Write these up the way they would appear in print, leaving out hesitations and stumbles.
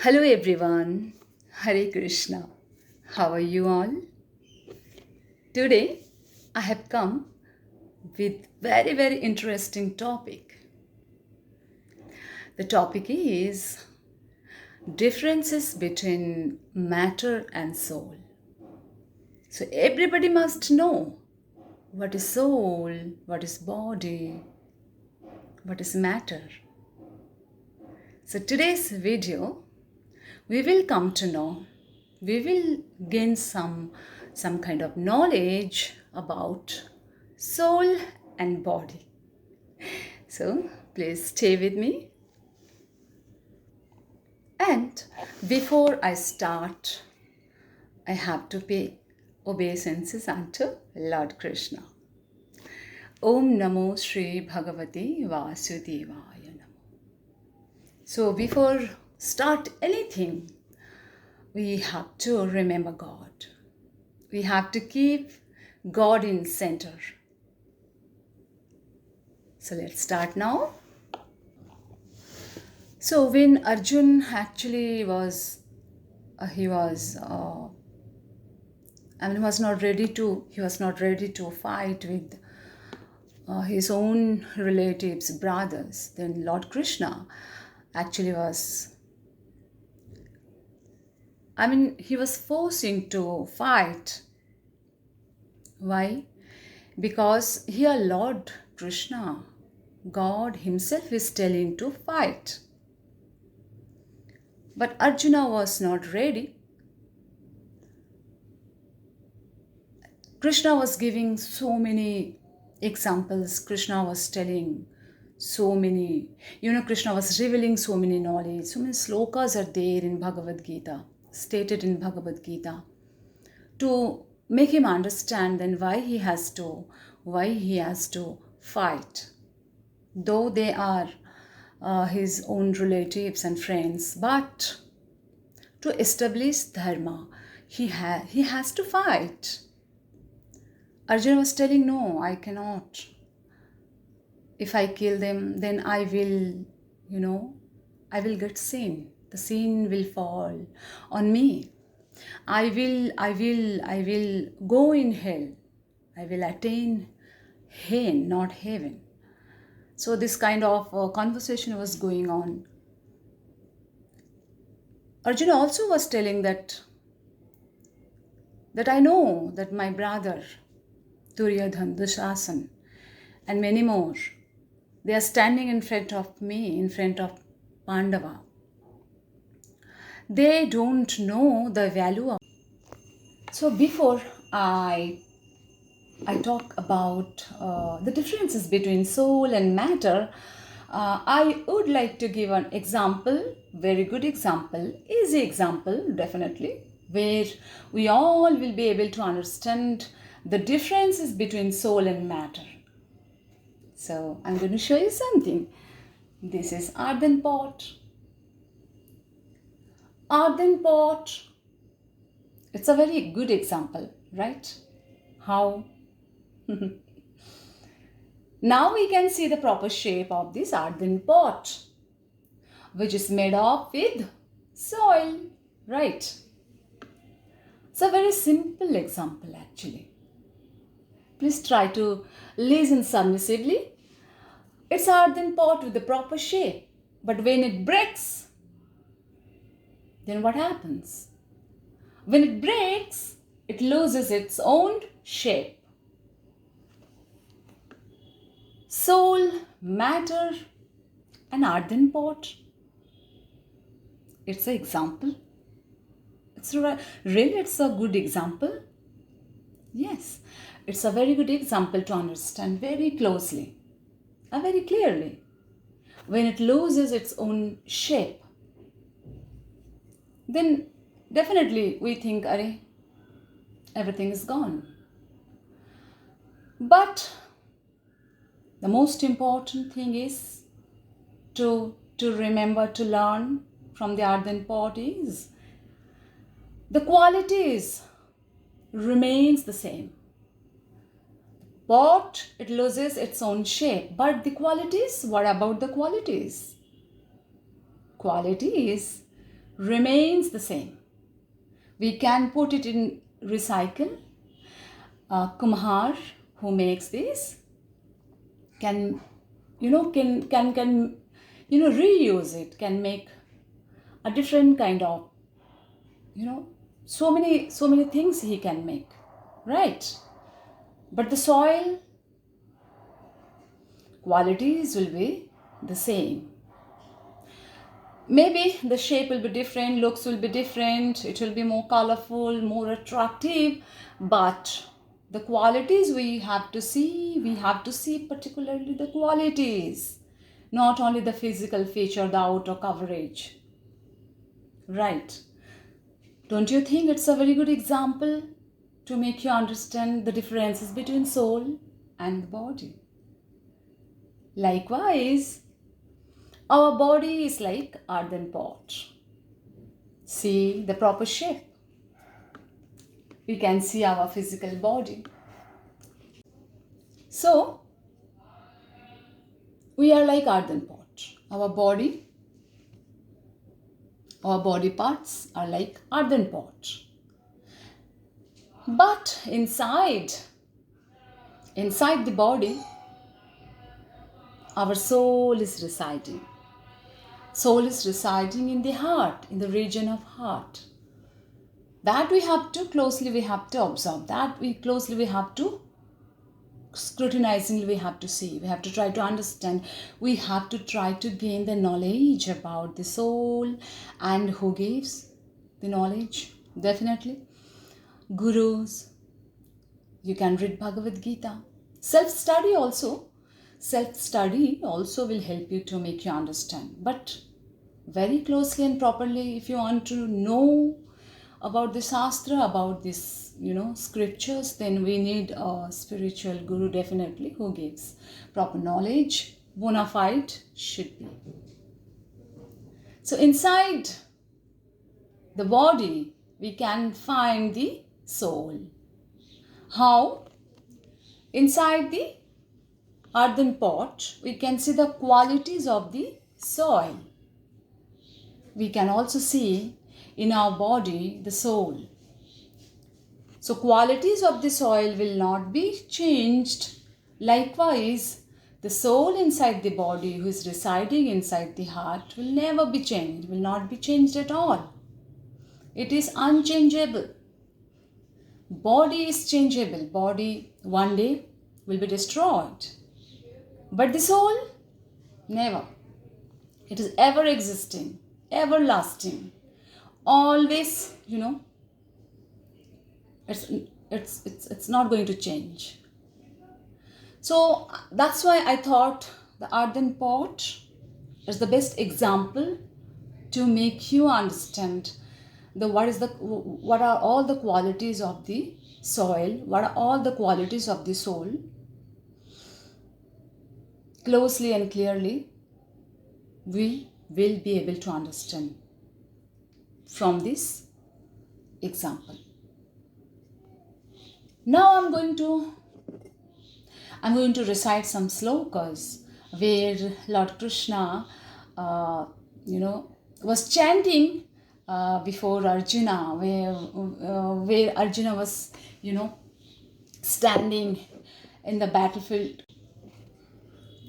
Hello everyone, Hare Krishna. How are you all? Today I have come with very interesting topic. The topic is differences between matter and soul. So everybody must know what is soul, what is body, what is matter. So today's video we will come to know, we will gain some kind of knowledge about soul and body. So please stay with me. And before I start, I have to pay obeisances unto Lord Krishna. Om Namo Shri Bhagavate Vasudevaya Namo. So before start anything, we have to remember God. We have to keep God in center. So let's start now. So when Arjun actually was not ready to fight with his own relatives, brothers, then Lord Krishna actually he was forcing to fight. Why? Because here Lord Krishna, God himself is telling to fight. But Arjuna was not ready. Krishna was giving so many examples. Krishna was telling so many, Krishna was revealing so many knowledge. So many slokas are there in Bhagavad Gita, stated in Bhagavad Gita, to make him understand then why he has to fight. Though they are his own relatives and friends, but to establish dharma, he has to fight. Arjuna was telling, no, I cannot. If I kill them, then I will get sin. The sin will fall on me. I will go in hell. I will attain hell, not heaven. So this kind of conversation was going on. Arjuna also was telling that I know that my brother Duryodhan, Dushasan, and many more, they are standing in front of me, in front of Pandava. They don't know the value of. So before I talk about the differences between soul and matter, I would like to give an example, very good example, easy example, definitely, where we all will be able to understand the differences between soul and matter. So I'm going to show you something. This is earthen pot. Earthen pot. It's a very good example, right? How? Now we can see the proper shape of this earthen pot, which is made of with soil, right? It's a very simple example actually. Please try to listen submissively. It's an earthen pot with the proper shape, but when it breaks, then what happens? When it breaks, it loses its own shape. Soul, matter, and earthen pot. It's an example. It's a good example. Yes, it's a very good example to understand very closely and very clearly. When it loses its own shape, then definitely we think, everything is gone. But the most important thing is to remember to learn from the earthen pot is the qualities remains the same. Pot, it loses its own shape, but the qualities, what about the qualities? Qualities remains the same. We can put it in recycle. Kumhar who makes this can reuse it, can make a different kind of, so many things he can make, right? But the soil qualities will be the same. Maybe the shape will be different, looks will be different, it will be more colorful, more attractive, but the qualities we have to see particularly the qualities, not only the physical feature, the outer coverage, right? Don't you think it's a very good example to make you understand the differences between soul and the body? Likewise, our body is like earthen pot. See the proper shape. We can see our physical body. So, we are like earthen pot. Our body parts are like earthen pot. But inside the body, our soul is residing. Soul is residing in the heart, in the region of heart. That we have to observe. That we have to scrutinizingly we have to see. We have to try to understand. We have to try to gain the knowledge about the soul. And who gives the knowledge? Definitely gurus. You can read Bhagavad Gita. Self-study also will help you to make you understand. But very closely and properly, if you want to know about the Shastra, about this, scriptures, then we need a spiritual guru, definitely, who gives proper knowledge, bona fide should be. So inside the body, we can find the soul. How? Inside the earthen pot, we can see the qualities of the soil. We can also see in our body the soul. So qualities of the soil will not be changed. Likewise, the soul inside the body who is residing inside the heart will never be changed, will not be changed at all. It is unchangeable. Body is changeable. Body one day will be destroyed. But the soul, never. It is ever existing, everlasting. Always, it's not going to change. So that's why I thought the earthen pot is the best example to make you understand what are all the qualities of the soil, what are all the qualities of the soul. Closely and clearly, we will be able to understand from this example. Now I'm going to recite some slokas where Lord Krishna, was chanting before Arjuna, where Arjuna was, standing in the battlefield.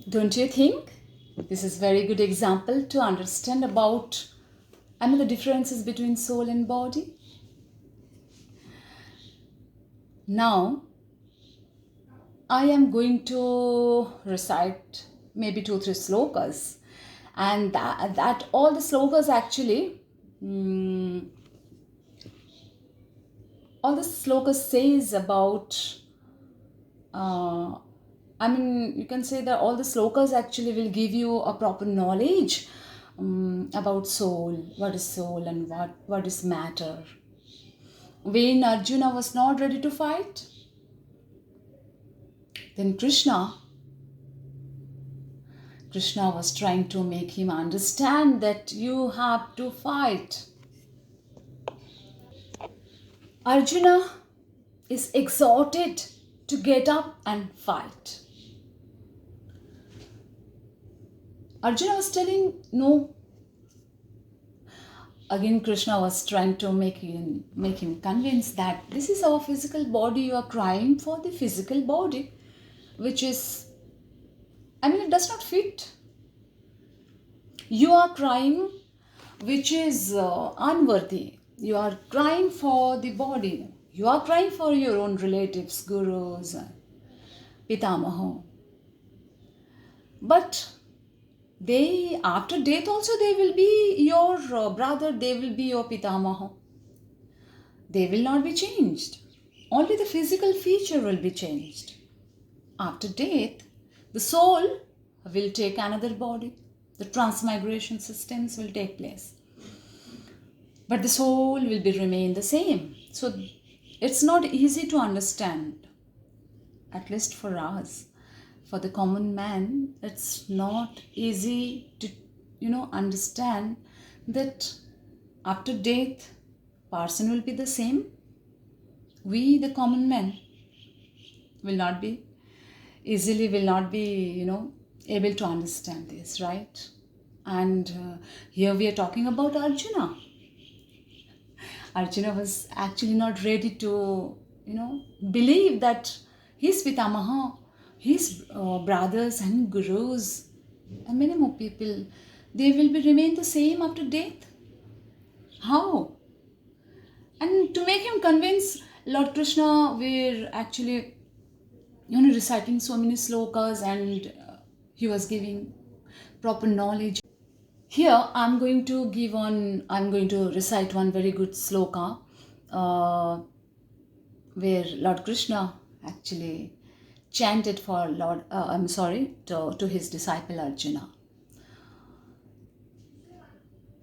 Don't you think this is very good example to understand about the differences between soul and body? Now, I am going to recite maybe 2-3 slokas, and that all the slokas actually, all the slokas says about, you can say that all the slokas actually will give you a proper knowledge about soul, what is soul and what is matter. When Arjuna was not ready to fight, then Krishna was trying to make him understand that you have to fight. Arjuna is exhorted to get up and fight. Arjuna was telling, no, Again, Krishna was trying to make him convinced that this is our physical body. You are crying for the physical body, which is, it does not fit. You are crying, which is unworthy. You are crying for the body. You are crying for your own relatives, gurus, pitamaho. But they, after death also, they will be your brother, they will be your pitamaha. They will not be changed. Only the physical feature will be changed. After death, the soul will take another body. The transmigration systems will take place. But the soul will be remain the same. So it's not easy to understand, at least for us. For the common man, it's not easy to, understand that after death, person will be the same. We, the common man, will not be able to understand this, right? And here we are talking about Arjuna. Arjuna was actually not ready to, believe that his Pitamaha, his brothers and gurus, and many more people, they will be remain the same after death. How? And to make him convince, Lord Krishna were actually, reciting so many slokas, and he was giving proper knowledge. Here, I'm going to recite one very good sloka where Lord Krishna actually chanted for to his disciple Arjuna.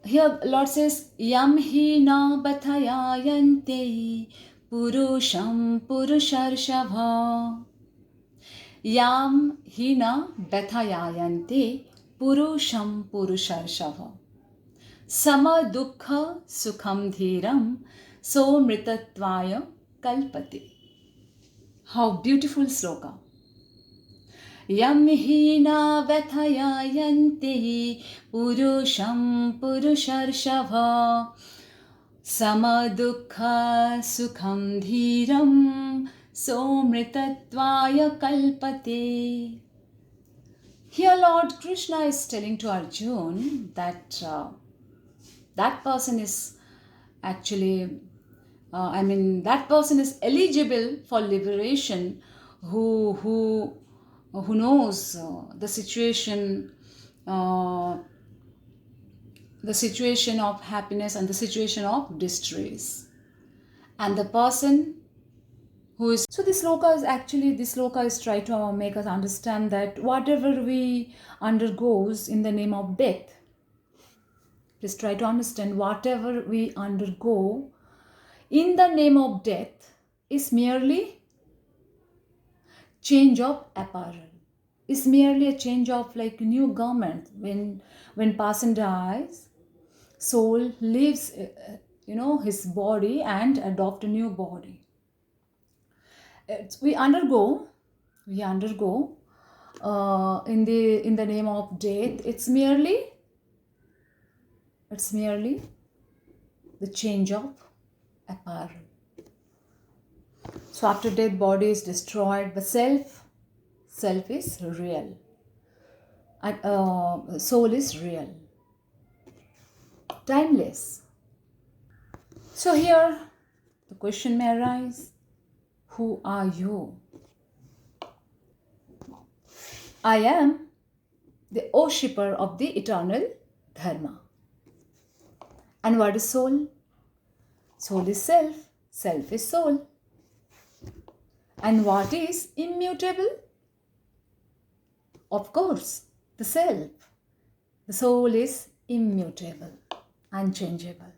Here Lord says, Yam hi na bathayayante purusham purusharshava. Yam hi na bathayayante purusham purusharshava. Sama dukkha sukham dhiram so mritatvaya kalpate. How beautiful sloka. Yam hi na vathayayante purusham purusharshava. Sama dukkha sukham dhiram so mritatvaya kalpate. Here Lord Krishna is telling to Arjuna that that person is actually, that person is eligible for liberation who knows the situation of happiness and the situation of distress. And the person who is, so this sloka is trying to make us understand that whatever we undergoes in the name of death, please try to understand, whatever we undergo in the name of death is merely change of apparel, is merely a change of like new garment. When person dies, soul leaves his body and adopt a new body. We undergo in the name of death. It's merely the change of apparel. So after death, body is destroyed, but self is real, and soul is real, timeless. So here the question may arise, who are you? I am the worshipper of the eternal dharma. And what is soul? Soul is self. Self is soul. And what is immutable? Of course, the self. The soul is immutable, unchangeable.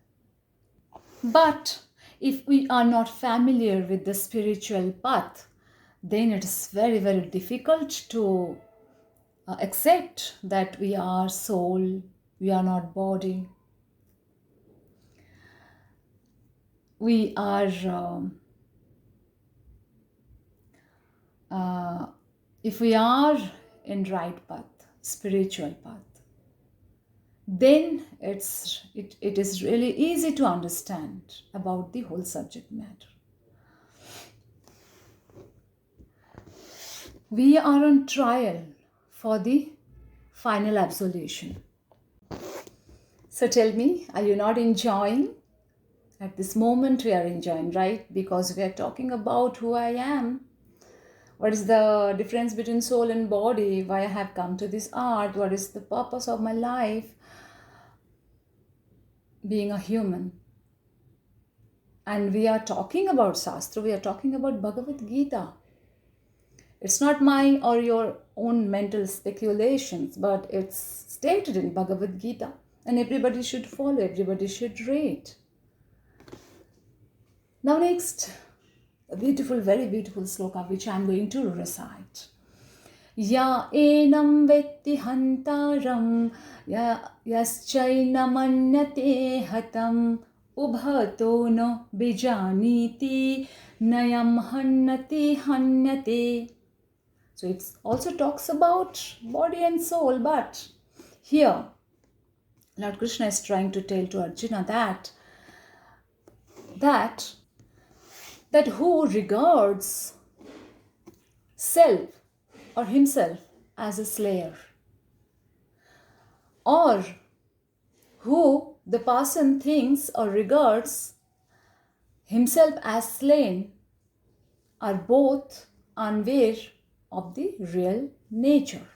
But if we are not familiar with the spiritual path, then it is very, very difficult to accept that we are soul, we are not body. We are, if we are in right path, spiritual path, then it is really easy to understand about the whole subject matter. We are on trial for the final absolution. So tell me, are you not enjoying? At this moment we are enjoying, right? Because we are talking about who I am. What is the difference between soul and body? Why I have come to this earth? What is the purpose of my life? Being a human. And we are talking about Shastra. We are talking about Bhagavad Gita. It's not my or your own mental speculations, but it's stated in Bhagavad Gita. And everybody should follow, everybody should read. Now next, a beautiful, very beautiful sloka which I am going to recite. Ya enam vetti hantaram yaschainamanyate hatam ubhato no bijaniti nayam hannati hanyate. So it also talks about body and soul, but here Lord Krishna is trying to tell to Arjuna that who regards self or himself as a slayer, or who the person thinks or regards himself as slain, are both unaware of the real nature.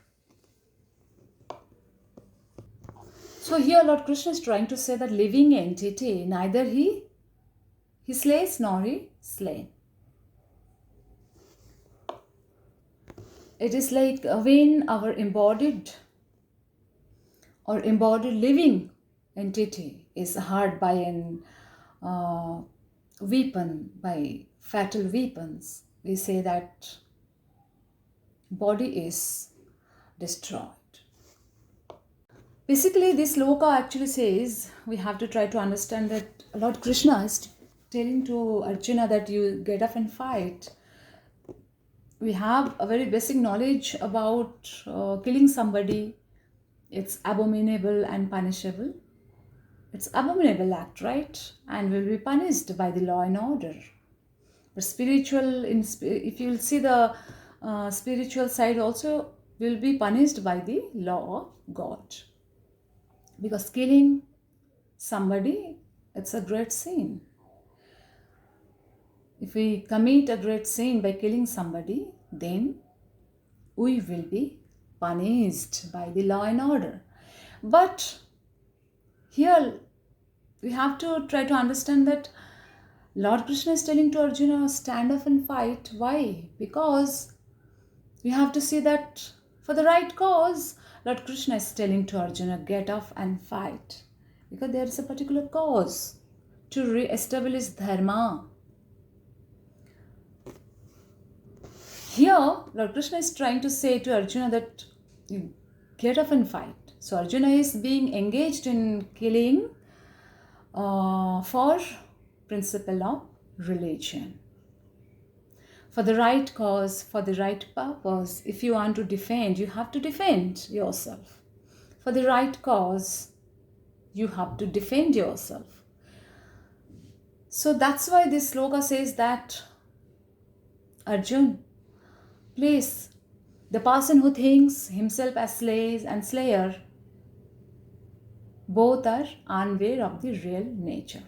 So here Lord Krishna is trying to say that living entity, neither he slays nor he slain. It is like when our embodied living entity is hurt by an weapon, by fatal weapons, we say that body is destroyed. Basically, this sloka actually says we have to try to understand that Lord Krishna is telling to Arjuna that you get up and fight. We have a very basic knowledge about killing somebody. It's abominable and punishable. It's abominable act, right? And will be punished by the law and order. But if you'll see the spiritual side also will be punished by the law of God. Because killing somebody, it's a great sin. If we commit a great sin by killing somebody, then we will be punished by the law and order. But here we have to try to understand that Lord Krishna is telling to Arjuna, stand up and fight. Why? Because we have to see that for the right cause, Lord Krishna is telling to Arjuna, get up and fight. Because there is a particular cause to re-establish dharma. Here, Lord Krishna is trying to say to Arjuna that you get up and fight. So Arjuna is being engaged in killing for principle of religion. For the right cause, for the right purpose. If you want to defend, you have to defend yourself. For the right cause, you have to defend yourself. So that's why this sloka says that Arjun, please, the person who thinks himself as slave and slayer, both are unaware of the real nature.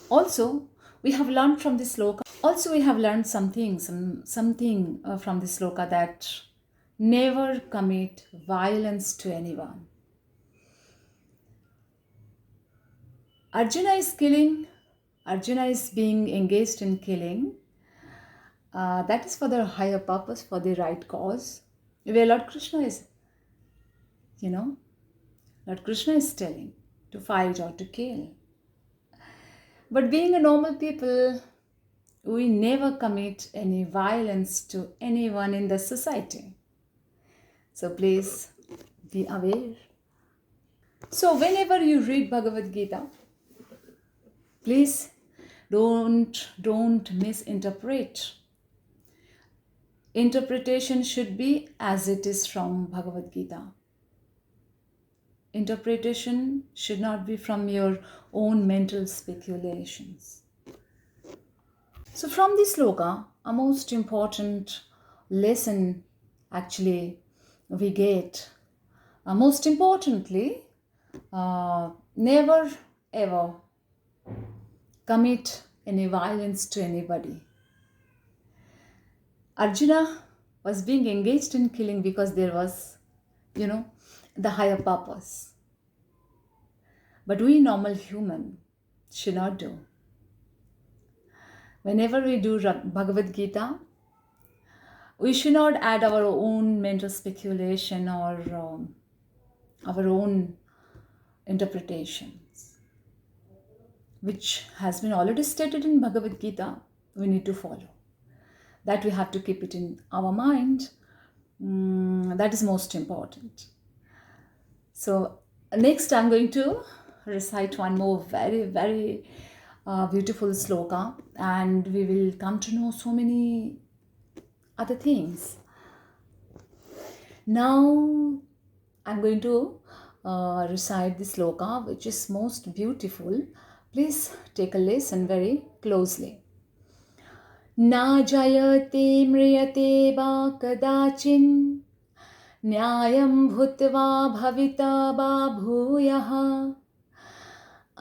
Also, we have learned from this sloka. Something from this sloka, that never commit violence to anyone. Arjuna is being engaged in killing. That is for the higher purpose, for the right cause. Where Lord Krishna is, Lord Krishna is telling to fight or to kill. But being a normal people, we never commit any violence to anyone in the society. So please be aware. So whenever you read Bhagavad Gita, please don't misinterpret. Interpretation should be as it is from Bhagavad Gita. Interpretation should not be from your own mental speculations. So, from this sloka, a most important lesson actually we get. Most importantly, never ever commit any violence to anybody. Arjuna was being engaged in killing because there was, the higher purpose. But we normal human should not do. Whenever we do Bhagavad Gita, we should not add our own mental speculation or our own interpretations, which has been already stated in Bhagavad Gita. We need to follow. That we have to keep it in our mind. That is most important. So next I'm going to recite one more very, very beautiful sloka, and we will come to know so many other things. Now I'm going to recite the sloka, which is most beautiful. Please take a listen very closely. Na jayate mriyate va kadachin न्यायं भूत्वा भविता वा भूयः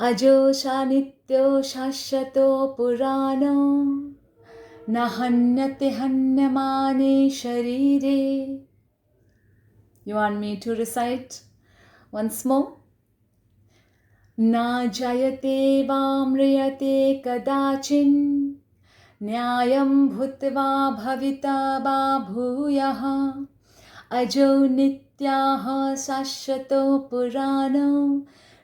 अजो नित्यो शाश्वतो पुराणो न हन्यते हन्यमाने शरीरे. You want me to recite once more? Na jayate va mriyate kadachin न्यायं भूत्वा भविता वा भूयः अजो नित्याः शाश्वतो पुराणो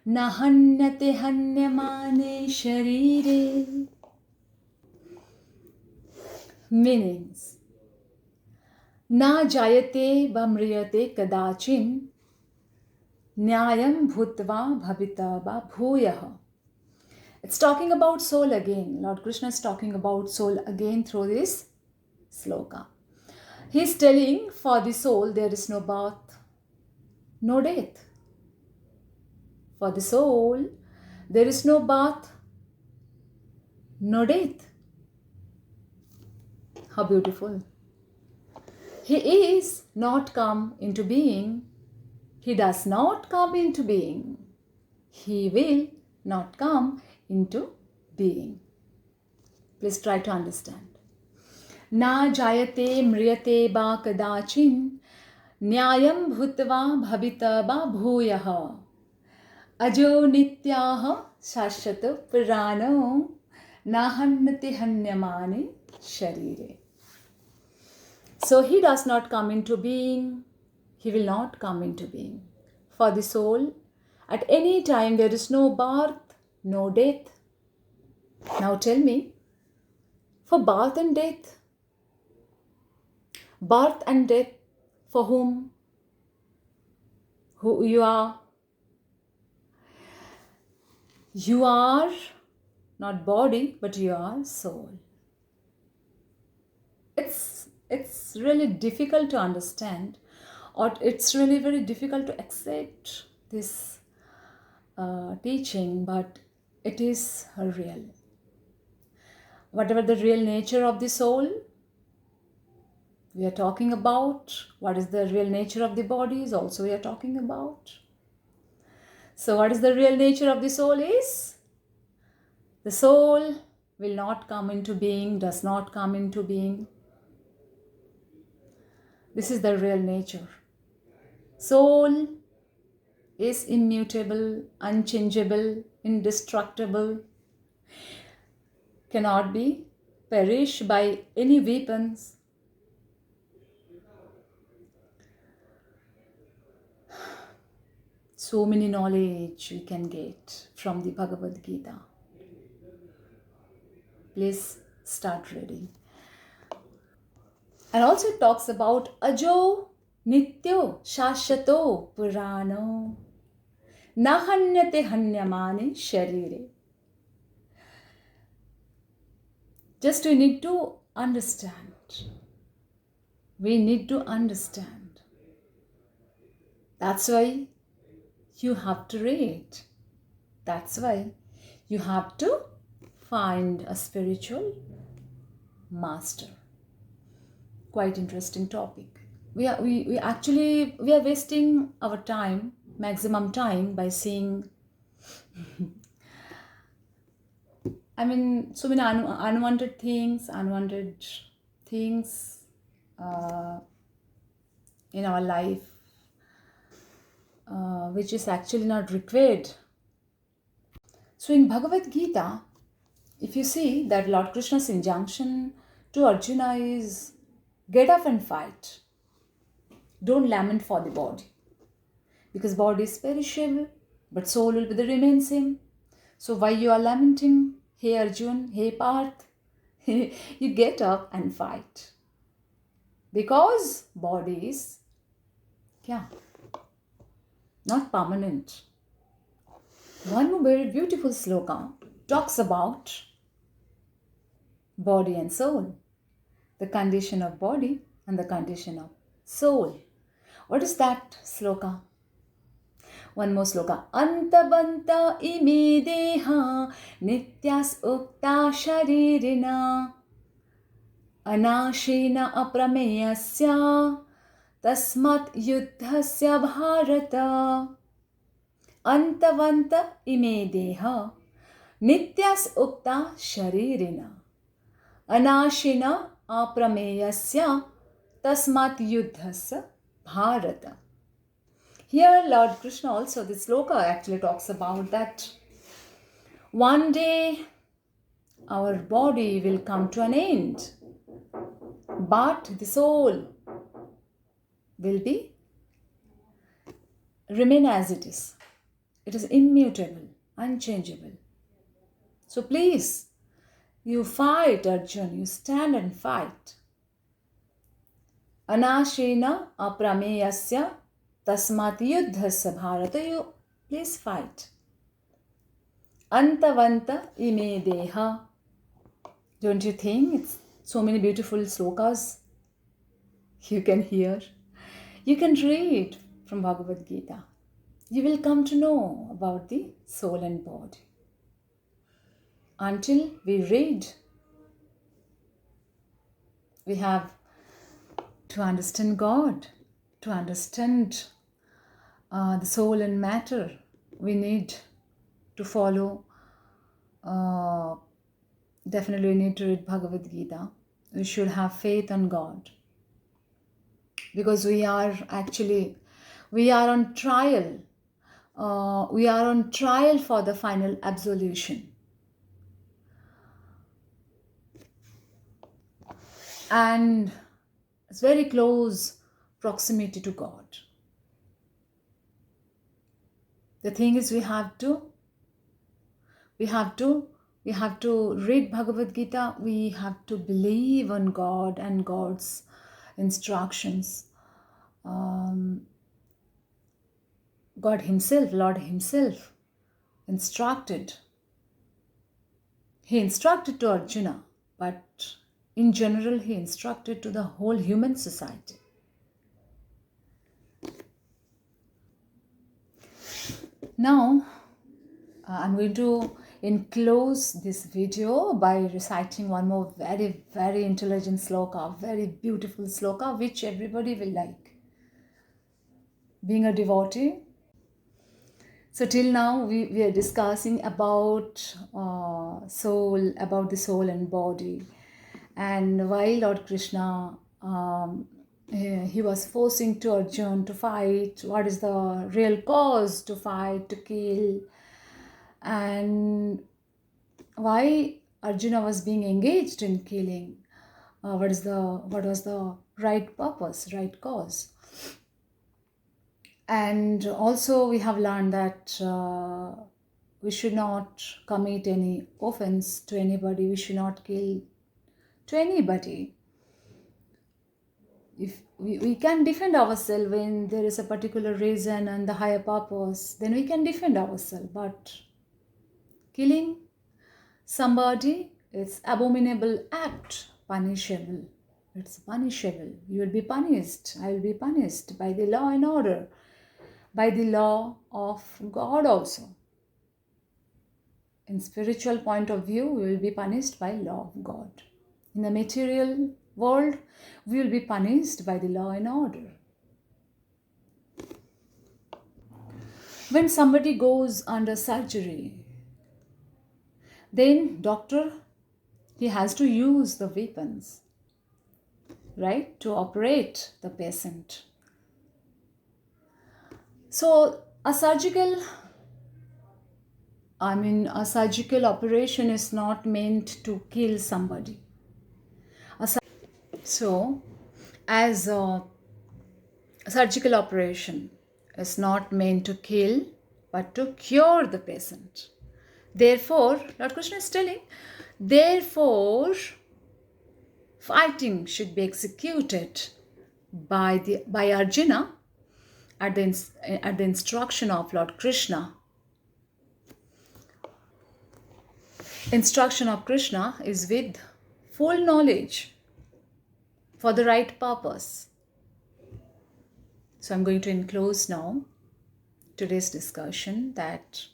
न हन्यते हन्यमाने शरीरे. Meanings: Na jayate vamriyate kadachin nyayam bhutva bhavita va bhuyah. It's talking about soul again. Lord Krishna is talking about soul again through this sloka. He is telling, for the soul there is no birth, no death. For the soul there is no birth, no death. How beautiful. He is not come into being. He does not come into being. He will not come into being. Please try to understand. Na jayate mriyate ba kadachin nyayam bhutva bhavita ba bhuyah ajo nityah shashvato purano na hannati hanyamane sharire. So he does not come into being. He will not come into being. For the soul, at any time there is no birth, no death. Now tell me, for birth and death, for whom? Who you are? You are not body, but you are soul. It's really difficult to understand, or it's really very difficult to accept this teaching, but it is real. Whatever the real nature of the soul we are talking about, what is the real nature of the body is also we are talking about. So what is the real nature of the soul is? The soul will not come into being, does not come into being. This is the real nature. Soul is immutable, unchangeable, indestructible, cannot be perished by any weapons. So many knowledge we can get from the Bhagavad Gita. Please start reading. And also it talks about Ajo Nityo Shashvato Purano Nahanyate Hanyamane Sharire. Just we need to understand. We need to understand. That's why you have to read. That's why you have to find a spiritual master. Quite interesting topic. We are wasting our time, maximum time, by seeing, so many unwanted things uh, in our life, which is actually not required. So in Bhagavad Gita, if you see that Lord Krishna's injunction to Arjuna is get up and fight. Don't lament for the body. Because body is perishable, but soul will be the remain same. So why you are lamenting? Hey Arjun, hey Parth, you get up and fight. Because body is not permanent. One very beautiful sloka talks about body and soul, the condition of body and the condition of soul. What is that sloka? One more sloka. Antabanta ime deha nityas ukta sharirina anashena aprameyasya tasmat yuddhasya bharata. Antavanta ime deha nityas ukta sharirina anashena aprameyasya tasmat yuddhasya bharata. Here Lord Krishna also, this sloka actually talks about that one day our body will come to an end, but the soul will remain as it is. It is immutable, unchangeable. So please, you fight, Arjun, you stand and fight. Anashena aprameyasya tasmat yuddhasya bharata, you please fight. Antavanta ime deha. Don't you think it's so many beautiful slokas you can hear? You can read from Bhagavad Gita. You will come to know about the soul and body. Until we read, we have to understand God, to understand the soul and matter. We need to follow, definitely we need to read Bhagavad Gita. We should have faith on God. Because we are on trial. We are on trial for the final absolution. And it's very close proximity to God. The thing is, we have to read Bhagavad Gita. We have to believe on God and God's instructions. God Himself, Lord Himself instructed. He instructed to Arjuna, but in general, He instructed to the whole human society. Now, I'm going to enclose this video by reciting one more very, very intelligent sloka, very beautiful sloka, which everybody will like. Being a devotee. So till now, we are discussing about soul, about the soul and body. And while Lord Krishna, he was forcing to Arjuna to fight, what is the real cause to fight, to kill, and why Arjuna was being engaged in killing, what was the right purpose, right cause. And also we have learned that we should not commit any offense to anybody, we should not kill to anybody. If we can defend ourselves when there is a particular reason and the higher purpose, then we can defend ourselves. But killing somebody, it's abominable act, punishable. It's punishable. You will be punished. I will be punished by the law and order, by the law of God also. In spiritual point of view, we will be punished by law of God. In the material world, we will be punished by the law and order. When somebody goes under surgery, then doctor, he has to use the weapons, right, to operate the patient. So a surgical operation is not meant to kill somebody. So, as a surgical operation is not meant to kill but to cure the patient. Therefore, Lord Krishna is telling, therefore, fighting should be executed by Arjuna at the instruction of Lord Krishna. Instruction of Krishna is with full knowledge for the right purpose. So I'm going to enclose now today's discussion that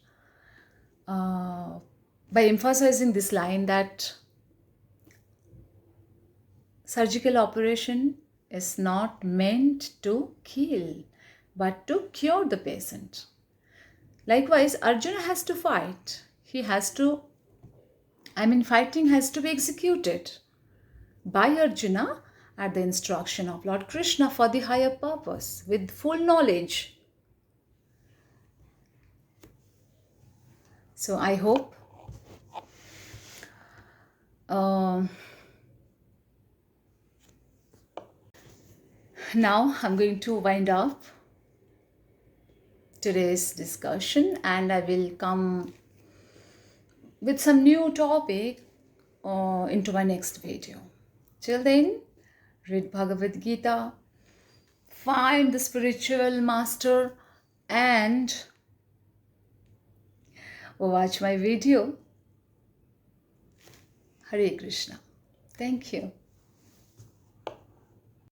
by emphasizing this line that surgical operation is not meant to kill but to cure the patient. Likewise, Arjuna has to fight. Fighting has to be executed by Arjuna at the instruction of Lord Krishna for the higher purpose with full knowledge. So I hope now I'm going to wind up today's discussion and I will come with some new topic into my next video. Till then, read Bhagavad Gita, find the spiritual master and watch my video. Hare Krishna. Thank you.